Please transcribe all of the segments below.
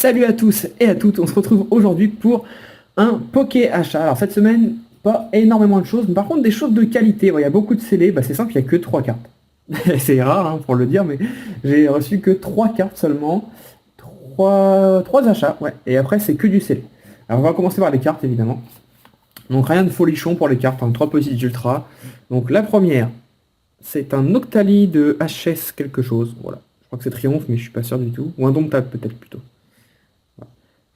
Salut à tous et à toutes, on se retrouve aujourd'hui pour un Poké achat. Alors cette semaine, pas énormément de choses, mais par contre des choses de qualité. Ouais, il y a beaucoup de scellés, c'est simple, il n'y a que 3 cartes. C'est rare pour le dire, mais j'ai reçu que 3 cartes seulement. Trois achats, ouais. Et après c'est que du scellé. Alors on va commencer par les cartes évidemment. Donc rien de folichon pour les cartes, 3 petites ultras. Donc la première, c'est un Octali de HS quelque chose. Voilà. Je crois que c'est Triomphe, mais je suis pas sûr du tout. Ou Indomptable peut-être plutôt.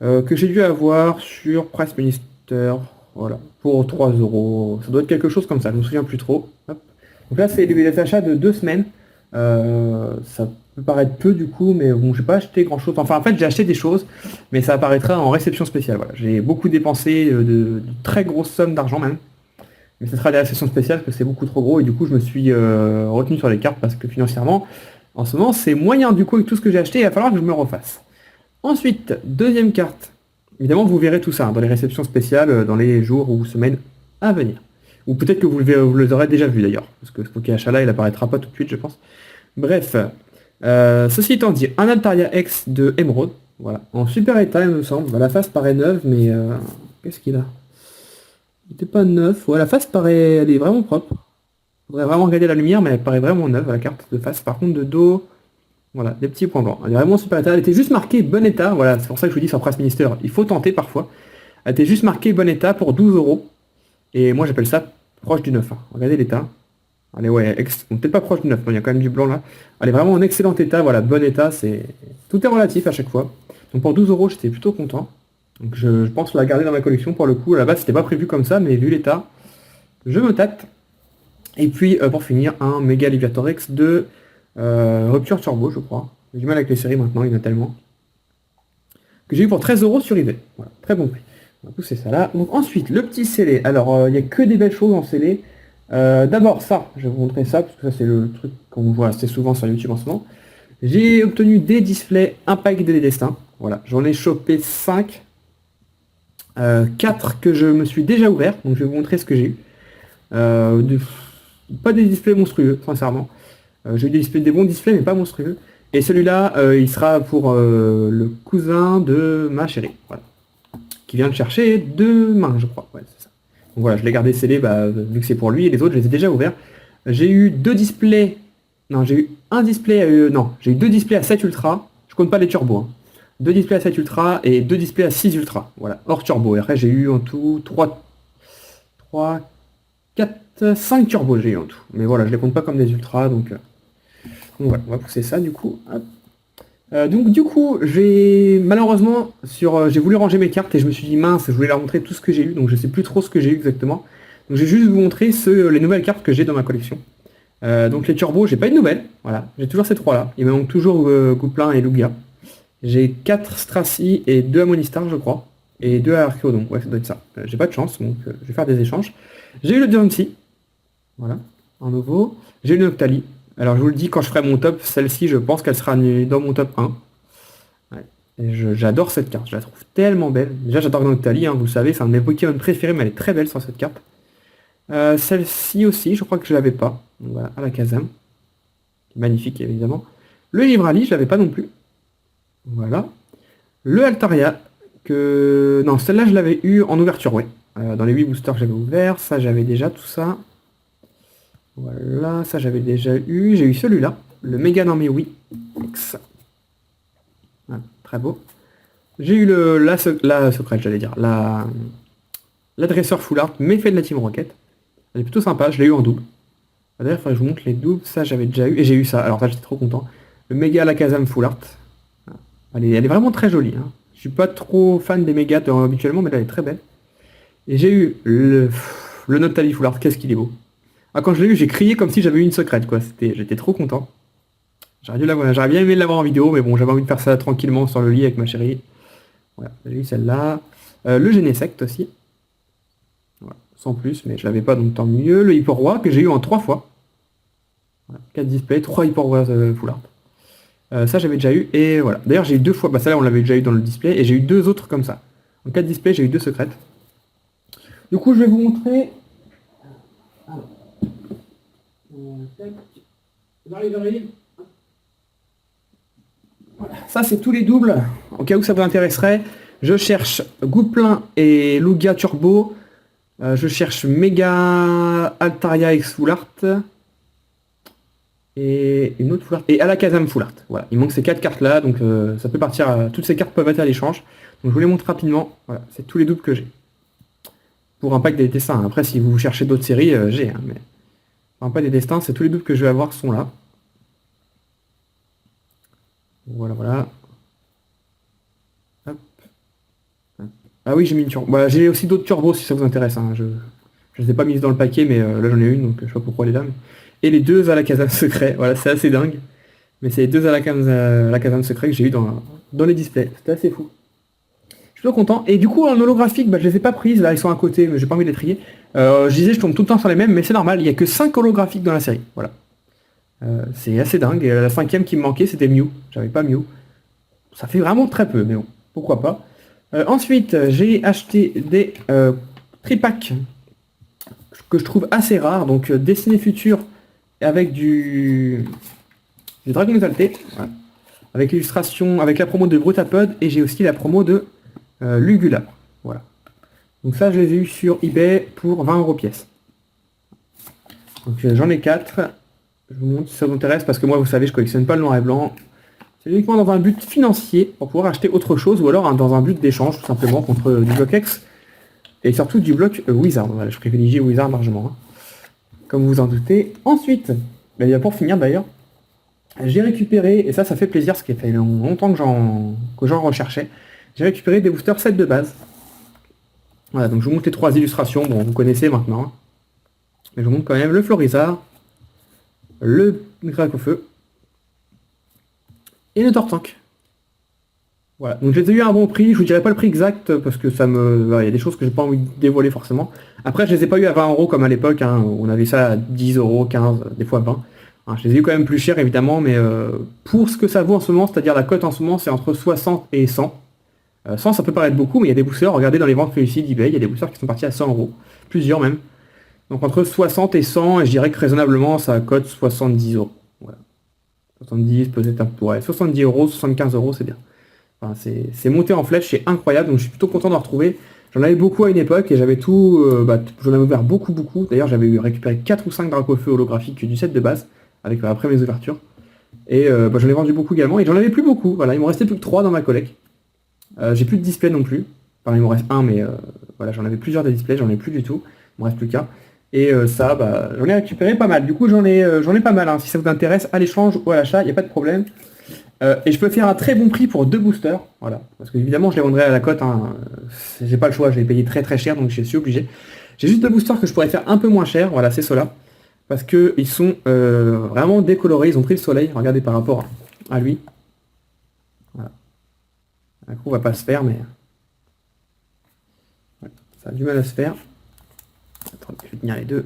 Que j'ai dû avoir sur Price Minister, voilà, pour 3 euros. Ça doit être quelque chose comme ça, je me souviens plus trop. Hop. Donc là, c'est les achats de 2 semaines. Ça peut paraître peu du coup, mais bon, j'ai pas acheté grand chose. Enfin, en fait, j'ai acheté des choses, mais ça apparaîtra en réception spéciale. Voilà. J'ai beaucoup dépensé de très grosses sommes d'argent même. Mais ce sera des réceptions spéciales parce que c'est beaucoup trop gros et du coup, je me suis retenu sur les cartes parce que financièrement, en ce moment, c'est moyen du coup avec tout ce que j'ai acheté, il va falloir que je me refasse. Ensuite, deuxième carte. Évidemment, vous verrez tout ça dans les réceptions spéciales dans les jours ou semaines à venir. Ou peut-être que vous les aurez déjà vus d'ailleurs, parce que ce Poké achat là, il apparaîtra pas tout de suite, je pense. Bref, ceci étant dit, un Altaria X de Emerald, voilà, en super état, il me semble. Bah, la face paraît neuve, mais qu'est-ce qu'il a? Il n'était pas neuf. Ouais, la face paraît, elle est vraiment propre. Faudrait vraiment regarder la lumière, mais elle paraît vraiment neuve, la carte de face. Par contre, de dos, voilà, des petits points blancs. Elle est vraiment super état. Elle était juste marquée bon état. Voilà, c'est pour ça que je vous dis sur Price Minister, il faut tenter parfois. Elle était juste marquée bon état pour 12 euros. Et moi j'appelle ça proche du neuf. Regardez l'état. Allez, ouais, bon, peut-être pas proche du neuf, il y a quand même du blanc là. Elle est vraiment en excellent état, voilà, bon état, c'est. Tout est relatif à chaque fois. Donc pour 12 euros, j'étais plutôt content. Donc je pense la garder dans ma collection pour le coup. À la base, c'était pas prévu comme ça, mais vu l'état, je me tâte. Et puis pour finir, un méga Liviator X de Rupture Turbo, je crois. J'ai du mal avec les séries maintenant, il y en a tellement. Que j'ai eu pour 13 euros sur eBay. Voilà, très bon prix. On va pousser ça là. Donc ensuite, le petit scellé. Alors, il n'y a que des belles choses en scellé. D'abord, ça, je vais vous montrer ça, parce que ça, c'est le truc qu'on voit assez souvent sur YouTube en ce moment. J'ai obtenu des displays Impact des destins. Voilà, j'en ai chopé 5. 4 que je me suis déjà ouvert. Donc je vais vous montrer ce que j'ai eu. Pas des displays monstrueux, sincèrement. J'ai eu des bons displays, mais pas monstrueux. Et celui-là, il sera pour le cousin de ma chérie. Voilà. Qui vient le chercher demain, je crois. Ouais, c'est ça. Donc voilà, je l'ai gardé scellé, vu que c'est pour lui, et les autres, je les ai déjà ouverts. J'ai eu 2 displays. Non, j'ai eu un display. Non, j'ai eu 2 displays à 7 Ultra. Je compte pas les turbos. 2 displays à 7 Ultra et 2 displays à 6 Ultra. Voilà, hors turbo. Et après, j'ai eu en tout 3, 4, 5 turbos, j'ai eu en tout. Mais voilà, je les compte pas comme des Ultras, donc voilà, on va pousser ça du coup. Hop. Donc du coup, j'ai malheureusement j'ai voulu ranger mes cartes et je me suis dit mince, je voulais leur montrer tout ce que j'ai eu, donc je sais plus trop ce que j'ai eu exactement. Donc j'ai juste vous montrer les nouvelles cartes que j'ai dans ma collection. Donc les turbos, j'ai pas eu de nouvelles, voilà, j'ai toujours ces 3 là. Il me manque toujours Gouplin et Lugia. J'ai 4 Stracy et 2 Amonistar je crois. Et 2 Archeo, donc ouais ça doit être ça. J'ai pas de chance, donc je vais faire des échanges. J'ai eu le Dumpsy, voilà, en nouveau. J'ai eu une Octali. Alors je vous le dis, quand je ferai mon top, celle-ci, je pense qu'elle sera dans mon top 1. Ouais. Et j'adore cette carte, je la trouve tellement belle. Déjà j'adore Noctali, vous le savez, c'est un de mes Pokémon préférés, mais elle est très belle sur cette carte. Celle-ci aussi, je crois que je l'avais pas. Donc voilà, à la Kazam. Magnifique évidemment. Le Livrali, je l'avais pas non plus. Voilà. Le Altaria, que. Non, celle-là je l'avais eu en ouverture, ouais. Dans les 8 boosters que j'avais ouvert, ça j'avais déjà tout ça. Voilà, ça j'avais déjà eu. J'ai eu celui-là, le Méga Normé Oui X. Voilà, très beau. J'ai eu la secrète, j'allais dire. L'adresseur Full Art, mais fait de la Team Rocket. Elle est plutôt sympa, je l'ai eu en double. D'ailleurs, il faudrait que je vous montre les doubles. Ça j'avais déjà eu. Et j'ai eu ça. Alors ça j'étais trop content. Le Méga Alakazam Full Art. Elle est vraiment très jolie. Je suis pas trop fan des mégas habituellement, mais là elle est très belle. Et j'ai eu le Noctali Full Art. Qu'est-ce qu'il est beau. Quand je l'ai eu, j'ai crié comme si j'avais eu une secrète, quoi. J'étais trop content. J'aurais bien aimé l'avoir en vidéo, mais bon, j'avais envie de faire ça tranquillement sur le lit avec ma chérie. Voilà, j'ai eu celle-là. Le Genesect aussi. Voilà, sans plus, mais je l'avais pas, donc tant mieux. Le Hyper que j'ai eu en 3 fois. Voilà, 4 displays, 3 Hyper Full Art. Ça j'avais déjà eu, et voilà. D'ailleurs j'ai eu 2 fois, celle-là on l'avait déjà eu dans le display, et j'ai eu 2 autres comme ça. En 4 displays, j'ai eu 2 secrètes. Du coup, je vais vous montrer. Alors. Tac. J'arrive. Ça, c'est tous les doubles. Au cas où ça vous intéresserait, je cherche Gouplin et Lugia Turbo. Je cherche Mega Altaria X Full Art. Et une autre Full Art. Et Alakazam Full Art. Voilà. Il manque ces 4 cartes là, donc ça peut partir. Toutes ces cartes peuvent être à l'échange. Donc je vous les montre rapidement. Voilà, c'est tous les doubles que j'ai. Pour un pack des destins. Après, si vous cherchez d'autres séries, j'ai. Hein, mais pour un pack des destins, c'est tous les doubles que je vais avoir sont là. Voilà, voilà. Hop. Ah oui, j'ai mis une turbo. Voilà, j'ai aussi d'autres turbos si ça vous intéresse. Hein. Je ne les ai pas mises dans le paquet, mais là j'en ai une, donc je sais pas pourquoi elle est là. Et les deux Alakazam secrets. Voilà, c'est assez dingue. Mais c'est les deux Alakazam secrets que j'ai eu dans les displays. C'était assez fou. Je suis plutôt content. Et du coup, en holographique, bah, je les ai pas prises. Là, ils sont à côté, mais j'ai pas envie de les trier. Je disais, je tombe tout le temps sur les mêmes, mais c'est normal. Il n'y a que 5 holographiques dans la série. Voilà. C'est assez dingue. Et la 5e qui me manquait, c'était Mew. J'avais pas Mew. Ça fait vraiment très peu, mais bon, pourquoi pas. Ensuite, j'ai acheté des tripacks que je trouve assez rares. Donc, Destinée Future avec du Dragon Exalté. Voilà. Avec l'illustration, avec la promo de Brutapod. Et j'ai aussi la promo de Lugula. Voilà. Donc ça, je les ai eu sur eBay pour 20 € pièce. Donc j'en ai 4. Je vous montre si ça vous intéresse, parce que moi, vous savez, je collectionne pas le noir et blanc. C'est uniquement dans un but financier, pour pouvoir acheter autre chose, ou alors hein, dans un but d'échange, tout simplement, contre du bloc X, et surtout du bloc Wizard. Voilà, je privilégie Wizard largement, hein, comme vous en doutez. Ensuite, bah, pour finir d'ailleurs, j'ai récupéré, et ça fait plaisir, parce qu'il fait longtemps que j'en recherchais, j'ai récupéré des boosters 7 de base. Voilà, donc je vous montre les 3 illustrations, bon, vous connaissez maintenant. Hein. Mais je vous montre quand même le Florizard, le Gracofeu, et le Tortank. Voilà, donc je les ai eu à un bon prix, je vous dirai pas le prix exact parce que ça me. Il y a des choses que j'ai pas envie de dévoiler forcément. Après je les ai pas eu à 20 € comme à l'époque, hein, on avait ça à 10 €, 15, des fois 20. Hein, je les ai eu quand même plus cher évidemment, mais pour ce que ça vaut en ce moment, c'est-à-dire la cote en ce moment c'est entre 60 et 100. 100 ça peut paraître beaucoup, mais il y a des boosters, regardez dans les ventes réussies d'eBay, il y a des boosters qui sont partis à 100 €, plusieurs même. Donc entre 60 et 100, et je dirais que raisonnablement ça cote 70 €. Voilà. 70 peut-être un peu, ouais, 70 €, 75 € c'est bien. Enfin, c'est monté en flèche, c'est incroyable, donc je suis plutôt content de le retrouver. J'en avais beaucoup à une époque et j'avais tout, j'en avais ouvert beaucoup. D'ailleurs j'avais récupéré 4 ou 5 Dracofeu holographiques du set de base, avec après mes ouvertures. Et j'en ai vendu beaucoup également, et j'en avais plus beaucoup, voilà, il m'en restait plus que 3 dans ma collecte. J'ai plus de display non plus. Enfin, il m'en reste un, mais voilà, j'en avais plusieurs des displays, j'en ai plus du tout. Il m'en reste plus qu'un. Et ça, j'en ai récupéré pas mal. Du coup, j'en ai pas mal. Hein. Si ça vous intéresse, à l'échange ou à l'achat, il n'y a pas de problème. Et je peux faire un très bon prix pour 2 boosters. Voilà. Parce que évidemment, je les vendrai à la cote. Hein. J'ai pas le choix, je les payé très très cher, donc je suis obligé. J'ai juste 2 boosters que je pourrais faire un peu moins cher. Voilà, c'est ceux-là. Parce qu'ils sont vraiment décolorés. Ils ont pris le soleil. Regardez par rapport à lui. Voilà. Un coup, on va pas se faire, mais ouais, ça a du mal à se faire. Attends, je vais tenir les deux.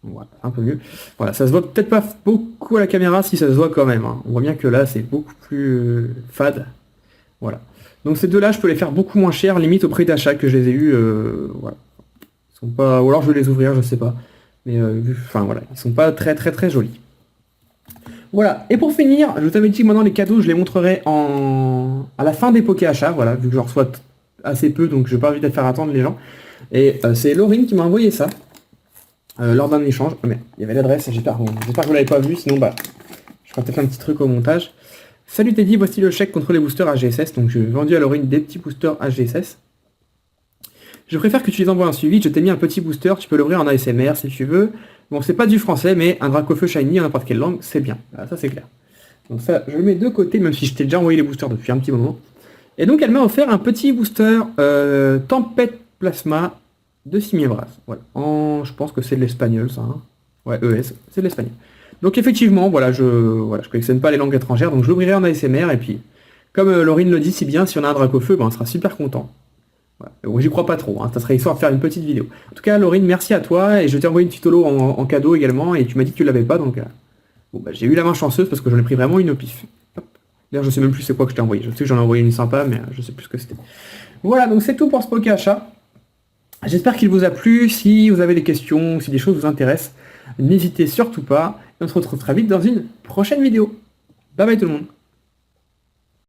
Voilà, un peu mieux. Voilà, ça se voit peut-être pas beaucoup à la caméra, si ça se voit quand même. Hein. On voit bien que là, c'est beaucoup plus fade. Voilà. Donc ces deux-là, je peux les faire beaucoup moins cher, limite au prix d'achat que je les ai eu. Voilà. Ils sont pas, ou alors je vais les ouvrir, je sais pas. Mais enfin voilà, ils sont pas très très très jolis. Voilà, et pour finir, je vous avais dit que maintenant les cadeaux, je les montrerai à la fin des pokés achats, voilà, vu que je reçois assez peu, donc je n'ai pas envie de faire attendre les gens. Et c'est Laurine qui m'a envoyé ça, lors d'un échange. Oh, mais il y avait l'adresse, j'espère que vous l'avez pas vu, sinon je ferai peut-être un petit truc au montage. Salut Teddy, voici le chèque contre les boosters HGSS, donc j'ai vendu à Laurine des petits boosters HGSS. Je préfère que tu les envoies en suivi, je t'ai mis un petit booster, tu peux l'ouvrir en ASMR si tu veux. Bon, c'est pas du français, mais un Dracofeu Shiny en n'importe quelle langue, c'est bien. Voilà, ça c'est clair. Donc ça, je le mets de côté, même si je t'ai déjà envoyé les boosters depuis un petit moment. Et donc elle m'a offert un petit booster Tempête Plasma de Simiebras. Voilà. Je pense que c'est de l'espagnol ça. Hein. Ouais, ES, c'est de l'espagnol. Donc effectivement, voilà, je collectionne pas les langues étrangères, donc je l'ouvrirai en ASMR, et puis, comme Laurine le dit si bien, si on a un Dracofeu, on sera super content. Voilà. Bon, j'y crois pas trop, hein. Ça serait histoire de faire une petite vidéo. En tout cas, Laurine, merci à toi, et je t'ai envoyé une petite holo en cadeau également, et tu m'as dit que tu l'avais pas, donc bon, j'ai eu la main chanceuse parce que j'en ai pris vraiment une au pif. D'ailleurs, je sais même plus c'est quoi que je t'ai envoyé. Je sais que j'en ai envoyé une sympa, mais je sais plus ce que c'était. Voilà, donc c'est tout pour ce poké achat. J'espère qu'il vous a plu. Si vous avez des questions, si des choses vous intéressent, n'hésitez surtout pas. Et on se retrouve très vite dans une prochaine vidéo. Bye bye tout le monde.